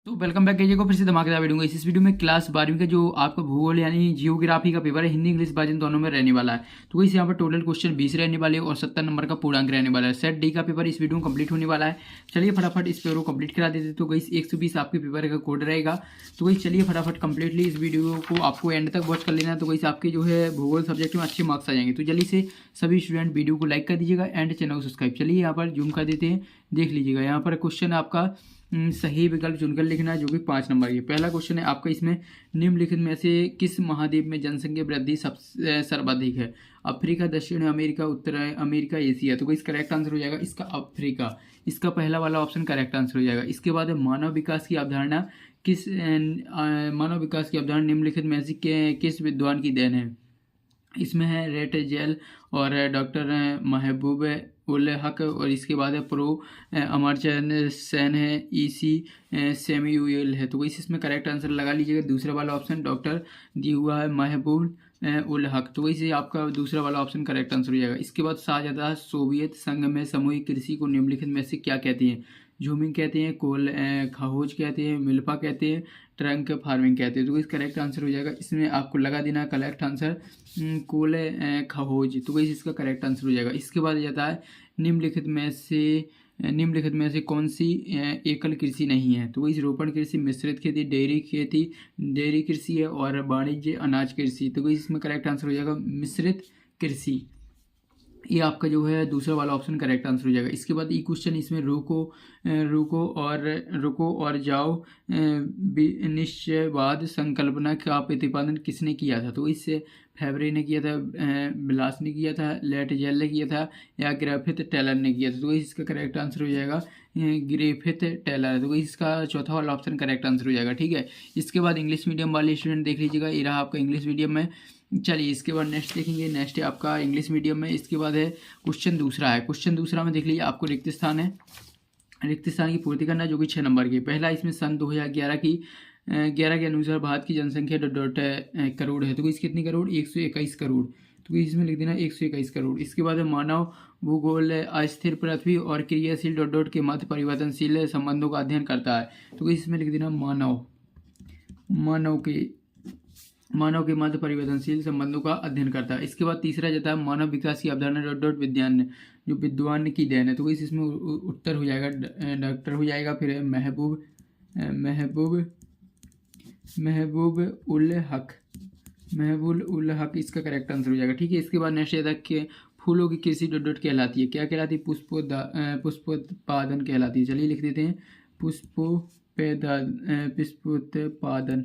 तो welcome back कीजिएगा फिर से धमाकेदार वीडियो में। इस वीडियो में क्लास 12वीं का जो आपका भूगोल यानी जियोग्राफी का पेपर है, हिंदी इंग्लिश बाजन दोनों में रहने वाला है। तो इस यहाँ पर टोटल क्वेश्चन 20 रहने वाले और 70 नंबर का पूर्णांक रहने वाला है। सेट डी का पेपर इस वीडियो में कंप्लीट होने वाला है। चलिए फटाफट इस पेपर को कंप्लीट करा देते। तो गई 120 आपके पेपर का कोड रहेगा। तो गई चलिए फटाफट कंप्लीटली इस वीडियो को आपको एंड तक वॉच कर लेना है। तो गई आपके जो है भूगोल सब्जेक्ट में अच्छे मार्क्स आ जाएंगे। तो जल्दी से सभी स्टूडेंट वीडियो को लाइक कर दीजिएगा एंड चैनल को सब्सक्राइब। चलिए यहाँ पर जूम कर देते हैं, देख लीजिएगा। यहाँ पर क्वेश्चन आपका सही विकल्प चुनकर लिखना है, जो कि 5 नंबर की। पहला क्वेश्चन है आपका, इसमें निम्नलिखित में से किस महाद्वीप में जनसंख्या वृद्धि सबसे सर्वाधिक है? अफ्रीका, दक्षिण अमेरिका, उत्तर अमेरिका, एशिया। तो इसका करेक्ट आंसर हो जाएगा इसका अफ्रीका। इसका पहला वाला ऑप्शन करेक्ट आंसर हो जाएगा। इसके बाद है मानव विकास की अवधारणा मानव विकास की अवधारणा निम्नलिखित में से किस विद्वान की देन है? इसमें है रेट जेल और डॉक्टर महबूब उल हक, और इसके बाद है प्रो अमरचंद सेन है, ईसी सेम्यूएल है। तो वही इसमें करेक्ट आंसर लगा लीजिएगा दूसरा वाला ऑप्शन डॉक्टर दिया हुआ है महबूब उल हक। तो वही से आपका दूसरा वाला ऑप्शन करेक्ट आंसर हो जाएगा। इसके बाद शाहजदा सोवियत संघ में सामूहिक कृषि को निम्नलिखित में से क्या कहते हैं? झूमिंग कहते हैं, कोल खाहोज कहते हैं, मिल्पा कहते हैं, ट्रंक फार्मिंग कहते हैं। तो इस करेक्ट आंसर हो जाएगा। इसमें आपको लगा देना करेक्ट आंसर कोल खाहोज। तो वही इसका करेक्ट आंसर हो जाएगा। इसके बाद जाता है निम्नलिखित में से कौन सी एकल कृषि नहीं है? तो वही रोपण कृषि, मिश्रित खेती, डेयरी कृषि है और वाणिज्य अनाज कृषि। तो वही इसमें करेक्ट आंसर हो जाएगा मिश्रित कृषि। ये आपका जो है दूसरा वाला ऑप्शन करेक्ट आंसर हो जाएगा। इसके बाद ये क्वेश्चन, इसमें रुको और जाओ निश्चयवाद संकल्पना का प्रतिपादन किसने किया था? तो इससे फेबरे ने किया था, बिलास ने किया था, लेटजेल ने किया था, या ग्रिफिथ टेलर ने किया था? तो इसका करेक्ट आंसर हो जाएगा ग्रिफिथ टेलर। तो इसका चौथा वाला ऑप्शन करेक्ट आंसर हो जाएगा। ठीक है। इसके बाद इंग्लिश मीडियम वाले स्टूडेंट देख लीजिएगा, ये रहा आपका इंग्लिश मीडियम में। चलिए इसके बाद नेक्स्ट देखेंगे। नेक्स्ट है आपका इंग्लिश मीडियम में। इसके बाद है क्वेश्चन दूसरा है। क्वेश्चन दूसरा में देख लीजिए, आपको रिक्त स्थान है, रिक्त स्थान की पूर्ति करना, जो कि 6 नंबर की। पहला इसमें सन 2011 की 11 के अनुसार भारत की जनसंख्या करोड़ है। तो इस कितनी करोड़? 121 करोड़। तो इसमें लिख देना 121 करोड़। इसके बाद है मानव भूगोल अस्थिर पृथ्वी और क्रियाशील के मध्य परिवर्तनशील संबंधों का अध्ययन करता है। तो इसमें लिख देना मानव के मध्य परिवर्तनशील संबंधों का अध्ययन करता है। इसके बाद तीसरा जाता है मानव विकास की अवधारणा विज्ञान जो विद्वान की देन है। तो इसमें उत्तर हो जाएगा डॉक्टर हो जाएगा, फिर महबूब उल हक इसका करेक्ट आंसर हो जाएगा। ठीक है। इसके बाद नेक्स्ट जाता है कि फूलों की कृषि कहलाती है? क्या कहलाती है? पुष्पोत्पादन कहलाती है। चलिए लिख देते हैं पुष्पोत्पादन।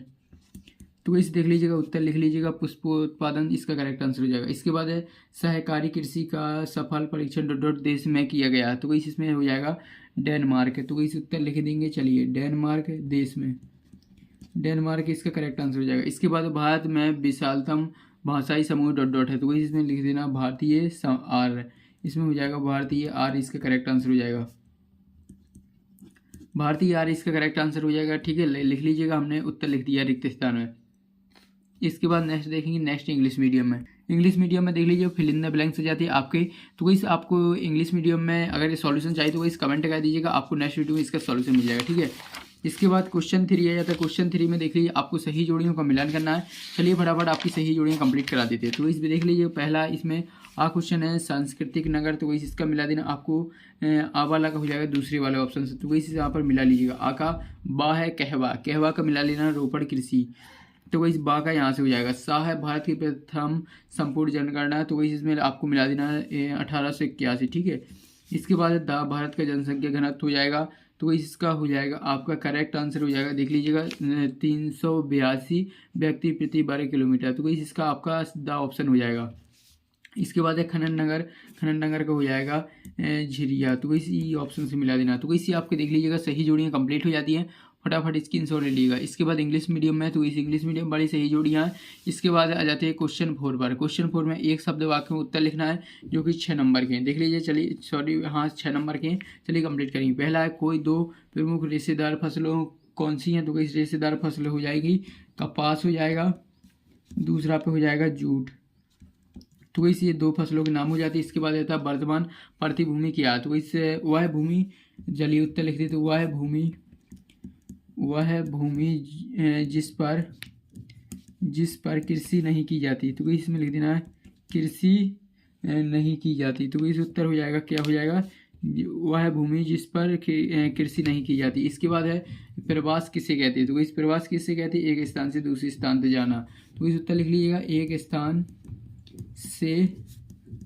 तो इस देख लीजिएगा, उत्तर लिख लीजिएगा पुष्पोत्पादन, इसका करेक्ट आंसर हो जाएगा। इसके बाद है सहकारी कृषि का सफल परीक्षण देश में किया गया। तो इसमें हो जाएगा डेनमार्क। तो इस उत्तर लिख देंगे। चलिए डेनमार्क देश में, डेनमार्क इसका करेक्ट आंसर हो जाएगा। इसके बाद भारत में विशालतम भाषाई समूह है। तो इसमें लिख देना भारतीय आर। इसमें हो जाएगा भारतीय आर, इसका करेक्ट आंसर हो जाएगा। भारतीय आर इसका करेक्ट आंसर हो जाएगा। ठीक है, लिख लीजिएगा, हमने उत्तर लिख दिया रिक्त स्थान में। इसके बाद नेक्स्ट देखेंगे, नेक्स्ट इंग्लिश मीडियम में। इंग्लिश मीडियम में देख लीजिए फिल इन द ब्लैंक्स हो जाती है आपके। तो इस आपको इंग्लिश मीडियम में अगर ये सॉल्यूशन चाहिए तो इस कमेंट कर दीजिएगा, आपको नेक्स्ट वीडियो में इसका सॉल्यूशन मिल जाएगा। ठीक है। इसके बाद क्वेश्चन 3 आ जाता है। क्वेश्चन 3 में देख लीजिए, आपको सही जोड़ियों का मिलान करना है। चलिए फटाफट आपकी सही जोड़ियाँ कंप्लीट करा देते हैं। तो इस देख लीजिए, पहला इसमें क्वेश्चन है सांस्कृतिक नगर। तो वही इसका मिला देना आपको आ वाला का हो जाएगा दूसरे वाले ऑप्शन से। तो वही यहाँ पर मिला लीजिएगा। आ का बा है कहवा का मिला लेना रोपड़ कृषि। तो वही बा का यहाँ से हो जाएगा। सा है भारत की प्रथम संपूर्ण जनगणना। तो वही इसमें आपको मिला देना 1881। ठीक है। इसके बाद दा भारत का जनसंख्या घनत्व हो जाएगा। तो इसका हो जाएगा आपका करेक्ट आंसर हो जाएगा, देख लीजिएगा 382 व्यक्ति प्रति वर्ग किलोमीटर। तो इसका आपका दा ऑप्शन हो जाएगा। इसके बाद है खनन नगर का हो जाएगा झिरिया। तो इसी ऑप्शन से मिला देना। तो इसी आपके देख लीजिएगा सही जोड़ियाँ कंप्लीट हो जाती हैं। फटाफट स्क्रीनशॉट ले लीजिएगा। इसके बाद इंग्लिश मीडियम में, तो इस इंग्लिश मीडियम बड़ी सही जोड़ियाँ हैं। इसके बाद आ जाते हैं क्वेश्चन 4 पर। क्वेश्चन 4 में एक शब्द वाक्य में उत्तर लिखना है, जो कि 6 नंबर के हैं। देख लीजिए, चलिए 6 नंबर के हैं। चलिए कंप्लीट करेंगे। पहला है कोई 2 प्रमुख रेशेदार फसलों कौन सी हैं? तो इस रेशेदार फसल हो जाएगी कपास हो जाएगा, दूसरा पे हो जाएगा जूट। तो इस ये 2 फसलों के नाम हो जाते हैं। इसके बाद आता है वर्तमान प्रतिभूमि क्या है? तो इससे वह भूमि, जलीय उत्तर लिख देते, वह भूमि वह भूमि जिस पर कृषि नहीं की जाती। तो इसमें लिख देना है कृषि नहीं की जाती। तो इस उत्तर हो जाएगा, क्या हो जाएगा, वह भूमि जिस पर कृषि नहीं की जाती। इसके बाद है प्रवास किसे कहते हैं। तो इस प्रवास किसे कहते हैं, एक स्थान से दूसरे स्थान पर जाना। तो इस उत्तर लिख लीजिएगा, एक स्थान से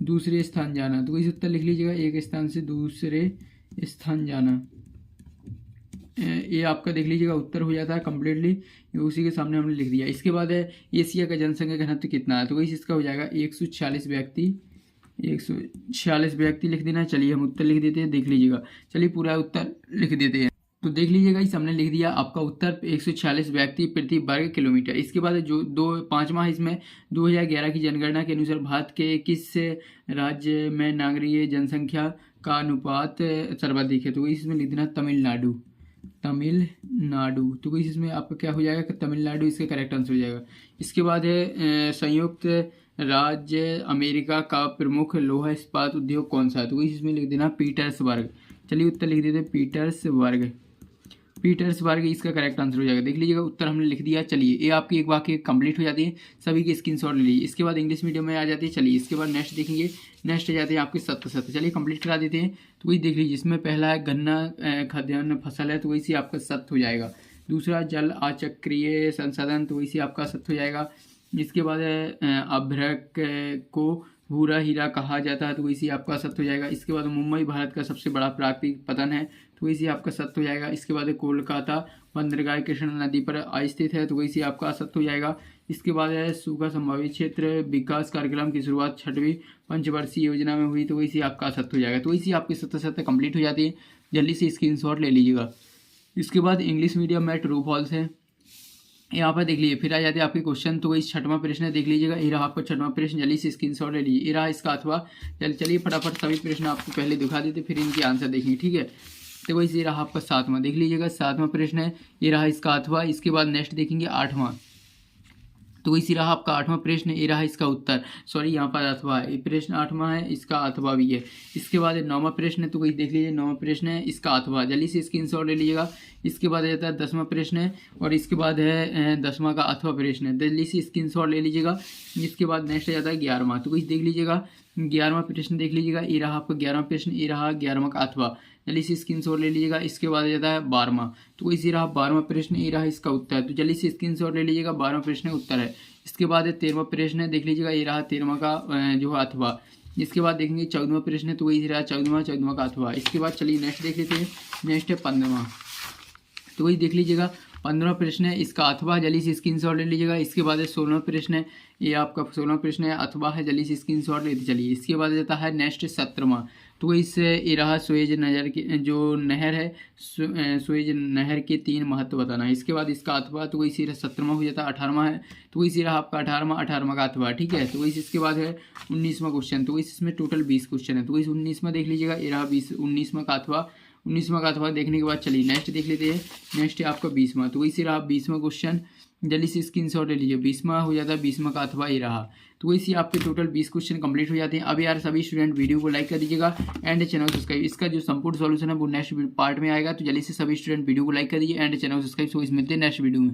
दूसरे स्थान जाना। तो इस उत्तर लिख लीजिएगा, एक स्थान से दूसरे स्थान जाना। ये आपका देख लीजिएगा उत्तर हो जाता है कम्प्लीटली, उसी के सामने हमने लिख दिया। इसके बाद है एशिया का जनसंख्या घनत्व कितना है। तो वही इसका हो जाएगा 146 व्यक्ति, 146 व्यक्ति लिख देना। चलिए हम उत्तर लिख देते हैं, देख लीजिएगा। चलिए पूरा उत्तर लिख देते हैं। तो देख लीजिएगा, इस हमने लिख दिया आपका उत्तर 146 व्यक्ति प्रति वर्ग किलोमीटर। इसके बाद जो पाँचवा है, इसमें 2011 की जनगणना के अनुसार भारत के किस राज्य में नागरिक जनसंख्या का अनुपात सर्वाधिक है। तो इसमें लिख देना तमिलनाडु। तो इसमें आपका क्या हो जाएगा, तमिलनाडु इसका करेक्ट आंसर हो जाएगा। इसके बाद है संयुक्त राज्य अमेरिका का प्रमुख लोहा इस्पात उद्योग कौन सा है। तो इसमें लिख देना पीटर्सबर्ग। चलिए उत्तर लिख देते हैं पीटर्सबर्ग इसका करेक्ट आंसर हो जाएगा। देख लीजिएगा उत्तर हमने लिख दिया। चलिए ये आपकी एक वाक्य कंप्लीट हो जाती है, सभी की स्क्रीनशॉट ले लीजिए। इसके बाद इंग्लिश मीडियम में आ जाती है। चलिए इसके बाद नेक्स्ट देखेंगे, नेक्स्ट आ जाते हैं आपके सत्य। चलिए कंप्लीट करा देते हैं। तो वही देख लीजिए, इसमें पहला है गन्ना खाद्यान्न फसल है, तो वही से आपका सत्य हो जाएगा। दूसरा जल अचक्रीय संसाधन, तो वही से आपका सत्य हो जाएगा। इसके बाद है अभ्रक को भूरा हीरा कहा जाता है, तो वही से आपका सत्य हो जाएगा। इसके बाद मुंबई भारत का सबसे बड़ा प्राकृतिक पतन है, तो वही से आपका सत्य हो जाएगा। इसके बाद कोलकाता बंदरगाह कृष्ण नदी पर स्थित है, तो वही से आपका सत्य हो जाएगा। इसके बाद है सूखा संभावित क्षेत्र विकास कार्यक्रम की शुरुआत 6वीं पंचवर्षीय योजना में हुई, तो वही से आपका सत्य हो जाएगा। तो वही से आपकी सत्य कंप्लीट हो जाती है, जल्दी से स्क्रीनशॉट ले लीजिएगा। इसके बाद इंग्लिश मीडियम में ट्रू फॉल्स है, यहाँ पर देख लीजिए। फिर आ जाते हैं आपके क्वेश्चन, तो वही 6वां प्रश्न है, देख लीजिएगा। ये रहा आपका 6वां प्रश्न, जल्दी से स्क्रीनशॉट ले लीजिए। ये रहा इसका अथवा। चलिए फटाफट सभी प्रश्न आपको पहले दिखा देते, फिर इनके आंसर देखेंगे, ठीक है। तो वही ये रहा आपका 7वां, देख लीजिएगा 7वां प्रश्न है, ये रहा इसका अथवा। इसके बाद नेक्स्ट देखेंगे 8वां, तो इसी रहा आपका 8वां प्रश्न, ये रहा इसका उत्तर। सॉरी यहाँ पर अथवा है, ये प्रश्न 8वां है, इसका अथवा भी है। इसके बाद 9वां प्रश्न है, तो वही देख लीजिए 9वां प्रश्न है, इसका अथवा। जल्दी से स्क्रीनशॉट ले लीजिएगा। इसके बाद आ जाता है 10वां प्रश्न है, और इसके बाद है 10वां का अथवा प्रश्न है, जल्दी से स्क्रीनशॉट ले लीजिएगा। इसके बाद नेक्स्ट आ जाता है 11वां, तो वही देख लीजिएगा 11वां प्रश्न देख लीजिएगा। ये रहा आपका 11वां प्रश्न, ये रहा 11वां का अथवा, जल्दी से स्क्रीनशॉट ले लीजिएगा। इसके बाद आ जाता है 12वां, तो इसी रहा 12वां प्रश्न, ये रहा इसका उत्तर। तो जल्दी से स्क्रीनशॉट ले लीजिएगा, 12वां प्रश्न उत्तर है। इसके बाद 13वां प्रश्न है, देख लीजिएगा। ये रहा 13वां का जो है अथवा। इसके बाद देखेंगे 14वां प्रश्न है, तो वही रहा 14वां का अथवा। इसके बाद चलिए नेक्स्ट देख लेते हैं। नेक्स्ट है 15वां, तो वही देख लीजिएगा 15वां प्रश्न है, इसका अथवा। जल्दी से स्क्रीनशॉट ले लीजिएगा। इसके बाद 16वां प्रश्न है, ये आपका 16वां प्रश्न है, अथवा है, जल्दी से स्क्रीनशॉट लेते चलिए। इसके बाद जाता है नेक्स्ट 17वां, तो इससे ये रहा सुएज नहर की जो नहर है, सुएज नहर के 3 महत्व बताना है। इसके बाद इसका अथवा, तो वही 17वां हो जाता है। 18वां है, तो वही रहा आपका 18वां का अथवा, ठीक है। तो वही इसके बाद है 19वां क्वेश्चन, तो इसमें टोटल 20 क्वेश्चन है, तो वही 19वां देख लीजिएगा। ये रहा 19वां का अथवा। 19वां का अथवा देखने के बाद चलिए नेक्स्ट देख लेते हैं। नेक्स्ट है आपका 20वां, तो वही रहा 20वां क्वेश्चन, जल्दी से स्क्रीनशॉट ले लीजिए। 20वां हो जाता है, 20वां का अथवा ये रहा। तो वैसे आपके टोटल 20 क्वेश्चन कंप्लीट हो जाते हैं। अब यार सभी स्टूडेंट वीडियो को लाइक कर दीजिएगा एंड चैनल सब्सक्राइब। इसका जो संपूर्ण सॉल्यूशन है वो नेक्स्ट पार्ट में आएगा, तो जल्दी से सभी स्टूडेंट वीडियो को लाइक कर दीजिए एंड चैनल सब्सक्राइब। सो इस मिलते हैं नेक्स्ट वीडियो में।